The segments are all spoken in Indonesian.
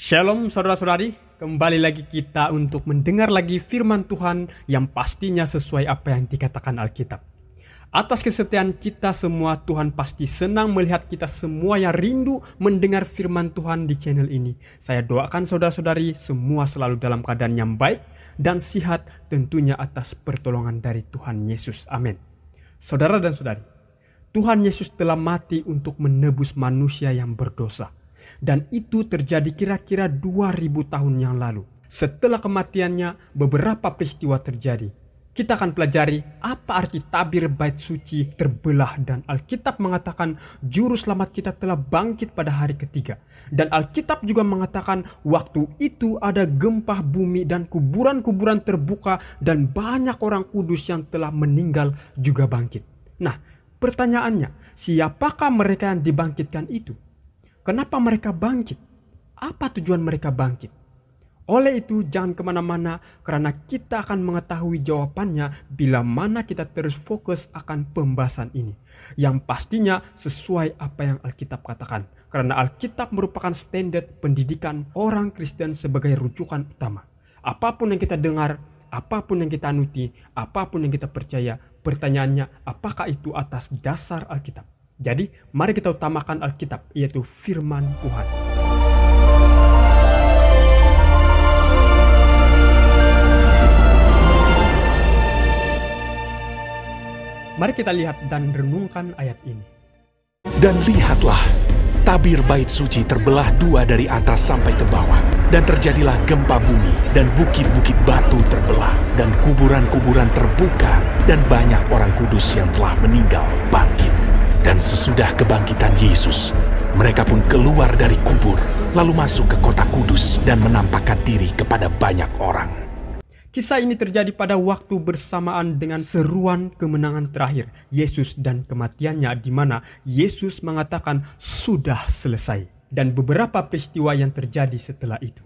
Shalom saudara-saudari, kembali lagi kita untuk mendengar lagi firman Tuhan yang pastinya sesuai apa yang dikatakan Alkitab. Atas kesetiaan kita semua, Tuhan pasti senang melihat kita semua yang rindu mendengar firman Tuhan di channel ini. Saya doakan saudara-saudari semua selalu dalam keadaan yang baik dan sihat, tentunya atas pertolongan dari Tuhan Yesus. Amin. Saudara dan saudari, Tuhan Yesus telah mati untuk menebus manusia yang berdosa. Dan itu terjadi kira-kira 2000 tahun yang lalu. Setelah kematiannya, beberapa peristiwa terjadi. Kita akan pelajari apa arti tabir bait suci terbelah, dan Alkitab mengatakan juru selamat kita telah bangkit pada hari ketiga. Dan Alkitab juga mengatakan waktu itu ada gempa bumi dan kuburan-kuburan terbuka dan banyak orang kudus yang telah meninggal juga bangkit. Nah, pertanyaannya, siapakah mereka yang dibangkitkan itu? Kenapa mereka bangkit? Apa tujuan mereka bangkit? Oleh itu jangan kemana-mana, karena kita akan mengetahui jawabannya bila mana kita terus fokus akan pembahasan ini. Yang pastinya sesuai apa yang Alkitab katakan. Karena Alkitab merupakan standar pendidikan orang Kristen sebagai rujukan utama. Apapun yang kita dengar, apapun yang kita anuti, apapun yang kita percaya, pertanyaannya apakah itu atas dasar Alkitab? Jadi, mari kita utamakan Alkitab, yaitu firman Tuhan. Mari kita lihat dan renungkan ayat ini. Dan lihatlah, tabir bait suci terbelah dua dari atas sampai ke bawah. Dan terjadilah gempa bumi, dan bukit-bukit batu terbelah, dan kuburan-kuburan terbuka, dan banyak orang kudus yang telah meninggal bangkit. Dan sesudah kebangkitan Yesus, mereka pun keluar dari kubur, lalu masuk ke kota kudus dan menampakkan diri kepada banyak orang. Kisah ini terjadi pada waktu bersamaan dengan seruan kemenangan terakhir Yesus dan kematiannya, di mana Yesus mengatakan sudah selesai. Dan beberapa peristiwa yang terjadi setelah itu.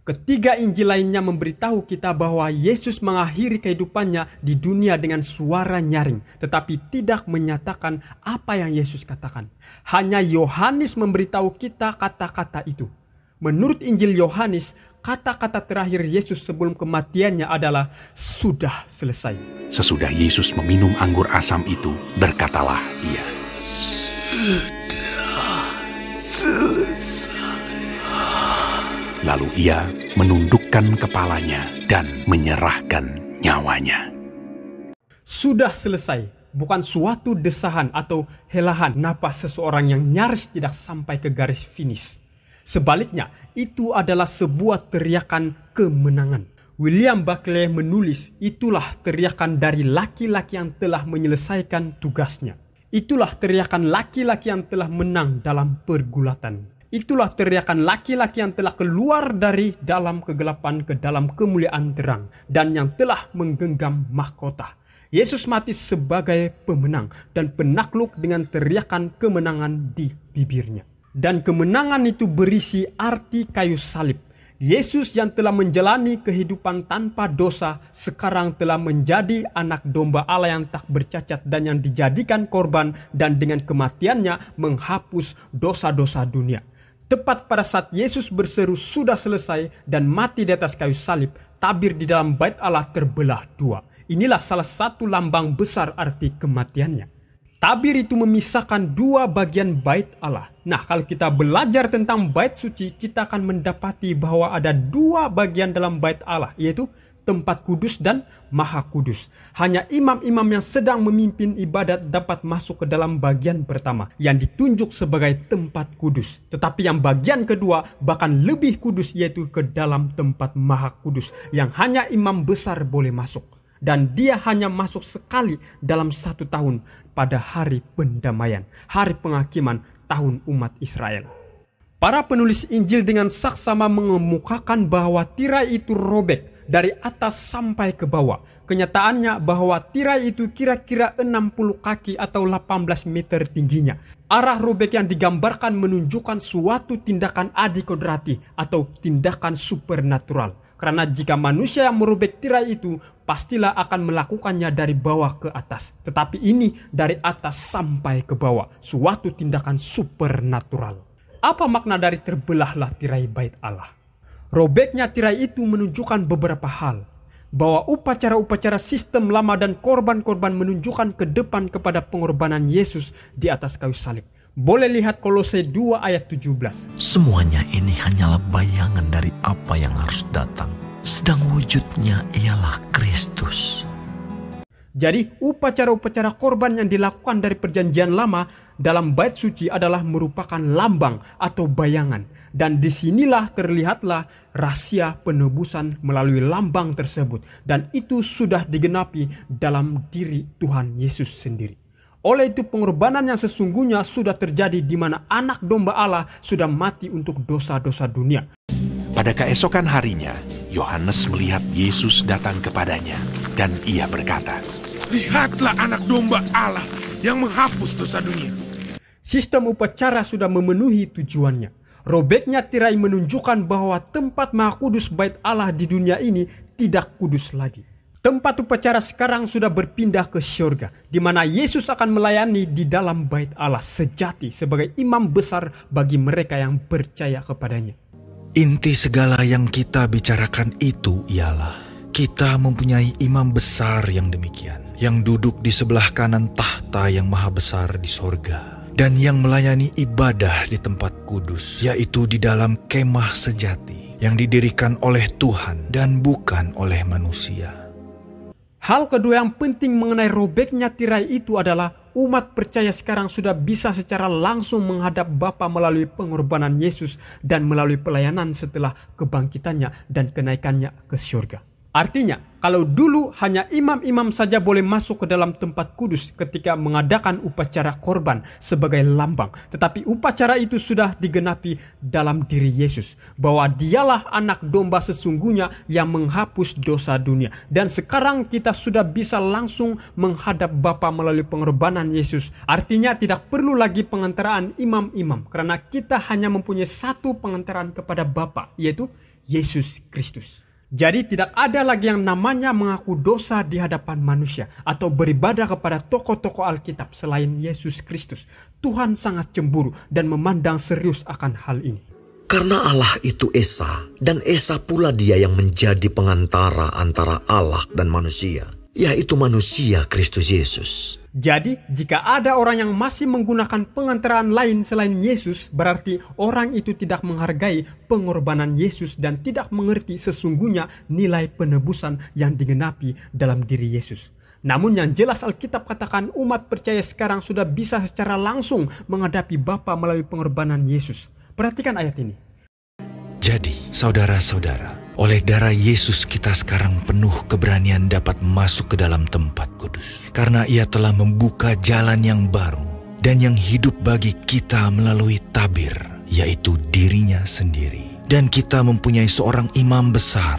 Ketiga Injil lainnya memberitahu kita bahwa Yesus mengakhiri kehidupannya di dunia dengan suara nyaring, tetapi tidak menyatakan apa yang Yesus katakan. Hanya Yohanes memberitahu kita kata-kata itu. Menurut Injil Yohanes, kata-kata terakhir Yesus sebelum kematiannya adalah sudah selesai. Sesudah Yesus meminum anggur asam itu, berkatalah ia, sudah selesai. Lalu ia menundukkan kepalanya dan menyerahkan nyawanya. Sudah selesai bukan suatu desahan atau helahan napas seseorang yang nyaris tidak sampai ke garis finish. Sebaliknya, itu adalah sebuah teriakan kemenangan. William Buckley menulis, itulah teriakan dari laki-laki yang telah menyelesaikan tugasnya. Itulah teriakan laki-laki yang telah menang dalam pergulatan. Itulah teriakan laki-laki yang telah keluar dari dalam kegelapan ke dalam kemuliaan terang, dan yang telah menggenggam mahkota. Yesus mati sebagai pemenang dan penakluk dengan teriakan kemenangan di bibirnya. Dan kemenangan itu berisi arti kayu salib. Yesus yang telah menjalani kehidupan tanpa dosa sekarang telah menjadi anak domba Allah yang tak bercacat dan yang dijadikan korban, dan dengan kematiannya menghapus dosa-dosa dunia. Tepat pada saat Yesus berseru sudah selesai dan mati di atas kayu salib, tabir di dalam bait Allah terbelah dua. Inilah salah satu lambang besar arti kematiannya. Tabir itu memisahkan dua bagian bait Allah. Nah, kalau kita belajar tentang bait suci, kita akan mendapati bahwa ada dua bagian dalam bait Allah, yaitu tempat kudus dan maha kudus. Hanya imam-imam yang sedang memimpin ibadat dapat masuk ke dalam bagian pertama, yang ditunjuk sebagai tempat kudus. Tetapi yang bagian kedua bahkan lebih kudus, yaitu ke dalam tempat maha kudus, yang hanya imam besar boleh masuk. Dan dia hanya masuk sekali dalam 1 tahun pada hari pendamaian, hari penghakiman tahun umat Israel. Para penulis Injil dengan saksama mengemukakan bahwa tirai itu robek dari atas sampai ke bawah. Kenyataannya bahwa tirai itu kira-kira 60 kaki atau 18 meter tingginya. Arah robek yang digambarkan menunjukkan suatu tindakan adikodrati atau tindakan supernatural. Karena jika manusia yang merobek tirai itu, pastilah akan melakukannya dari bawah ke atas. Tetapi ini dari atas sampai ke bawah, suatu tindakan supernatural. Apa makna dari terbelahlah tirai bait Allah? Robeknya tirai itu menunjukkan beberapa hal. Bahwa upacara-upacara sistem lama dan korban-korban menunjukkan ke depan kepada pengorbanan Yesus di atas kayu salib. Boleh lihat Kolose 2 ayat 17. Semuanya ini hanyalah bayangan dari apa yang harus datang. Sedang wujudnya ialah Kristus. Jadi upacara-upacara korban yang dilakukan dari perjanjian lama dalam bait suci adalah merupakan lambang atau bayangan. Dan disinilah terlihatlah rahasia penebusan melalui lambang tersebut. Dan itu sudah digenapi dalam diri Tuhan Yesus sendiri. Oleh itu pengorbanan yang sesungguhnya sudah terjadi di mana anak domba Allah sudah mati untuk dosa-dosa dunia. Pada keesokan harinya, Yohanes melihat Yesus datang kepadanya, dan ia berkata, "Lihatlah anak domba Allah yang menghapus dosa dunia." Sistem upacara sudah memenuhi tujuannya. Robeknya tirai menunjukkan bahwa tempat Maha Kudus bait Allah di dunia ini tidak kudus lagi. Tempat upacara sekarang sudah berpindah ke syurga, di mana Yesus akan melayani di dalam bait Allah sejati sebagai imam besar bagi mereka yang percaya kepadanya. Inti segala yang kita bicarakan itu ialah kita mempunyai imam besar yang demikian, yang duduk di sebelah kanan tahta yang maha besar di sorga, dan yang melayani ibadah di tempat kudus, yaitu di dalam kemah sejati yang didirikan oleh Tuhan dan bukan oleh manusia. Hal kedua yang penting mengenai robeknya tirai itu adalah umat percaya sekarang sudah bisa secara langsung menghadap Bapa melalui pengorbanan Yesus dan melalui pelayanan setelah kebangkitannya dan kenaikannya ke surga. Artinya, kalau dulu hanya imam-imam saja boleh masuk ke dalam tempat kudus ketika mengadakan upacara korban sebagai lambang. Tetapi upacara itu sudah digenapi dalam diri Yesus. Bahwa dialah anak domba sesungguhnya yang menghapus dosa dunia. Dan sekarang kita sudah bisa langsung menghadap Bapa melalui pengorbanan Yesus. Artinya tidak perlu lagi pengantaraan imam-imam. Karena kita hanya mempunyai satu pengantaran kepada Bapa, yaitu Yesus Kristus. Jadi tidak ada lagi yang namanya mengaku dosa di hadapan manusia atau beribadah kepada tokoh-tokoh Alkitab selain Yesus Kristus. Tuhan sangat cemburu dan memandang serius akan hal ini. Karena Allah itu Esa, dan Esa pula dia yang menjadi pengantara antara Allah dan manusia, yaitu manusia Kristus Yesus. Jadi, jika ada orang yang masih menggunakan pengantaraan lain selain Yesus, berarti orang itu tidak menghargai pengorbanan Yesus dan tidak mengerti sesungguhnya nilai penebusan yang digenapi dalam diri Yesus. Namun yang jelas Alkitab katakan umat percaya sekarang sudah bisa secara langsung menghadapi Bapa melalui pengorbanan Yesus. Perhatikan ayat ini. Jadi, saudara-saudara, oleh darah Yesus kita sekarang penuh keberanian dapat masuk ke dalam tempat kudus. Karena ia telah membuka jalan yang baru dan yang hidup bagi kita melalui tabir, yaitu dirinya sendiri. Dan kita mempunyai seorang imam besar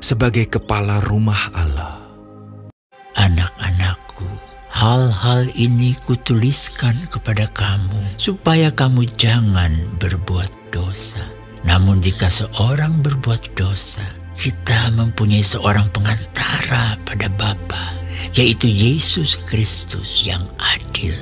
sebagai kepala rumah Allah. Anak-anakku, hal-hal ini kutuliskan kepada kamu supaya kamu jangan berbuat dosa. Namun jika seorang berbuat dosa, kita mempunyai seorang pengantara pada Bapa, yaitu Yesus Kristus yang adil.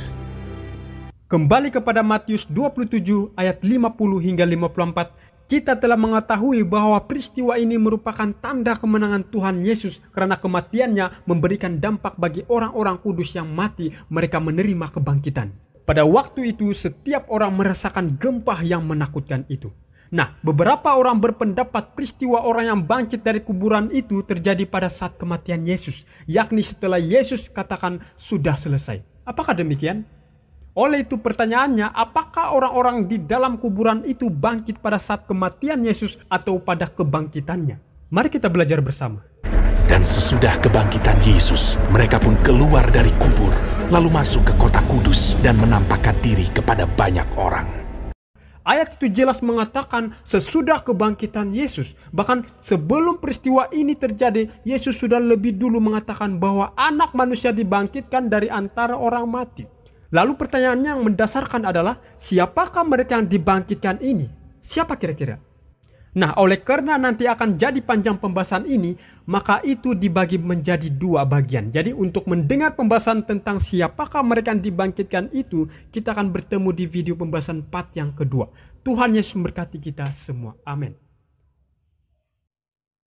Kembali kepada Matius 27 ayat 50 hingga 54, kita telah mengetahui bahwa peristiwa ini merupakan tanda kemenangan Tuhan Yesus karena kematiannya memberikan dampak bagi orang-orang kudus yang mati, mereka menerima kebangkitan. Pada waktu itu setiap orang merasakan gempa yang menakutkan itu. Nah, beberapa orang berpendapat peristiwa orang yang bangkit dari kuburan itu terjadi pada saat kematian Yesus, yakni setelah Yesus katakan sudah selesai. Apakah demikian? Oleh itu pertanyaannya, apakah orang-orang di dalam kuburan itu bangkit pada saat kematian Yesus atau pada kebangkitannya? Mari kita belajar bersama. Dan sesudah kebangkitan Yesus, mereka pun keluar dari kubur, lalu masuk ke kota kudus dan menampakkan diri kepada banyak orang. Ayat itu jelas mengatakan sesudah kebangkitan Yesus. Bahkan sebelum peristiwa ini terjadi, Yesus sudah lebih dulu mengatakan bahwa anak manusia dibangkitkan dari antara orang mati. Lalu pertanyaannya yang mendasarkan adalah, siapakah mereka yang dibangkitkan ini? Siapa kira-kira? Nah, oleh karena nanti akan jadi panjang pembahasan ini, maka itu dibagi menjadi dua bagian. Jadi untuk mendengar pembahasan tentang siapakah mereka yang dibangkitkan itu, kita akan bertemu di video pembahasan part yang kedua. Tuhan Yesus memberkati kita semua. Amin.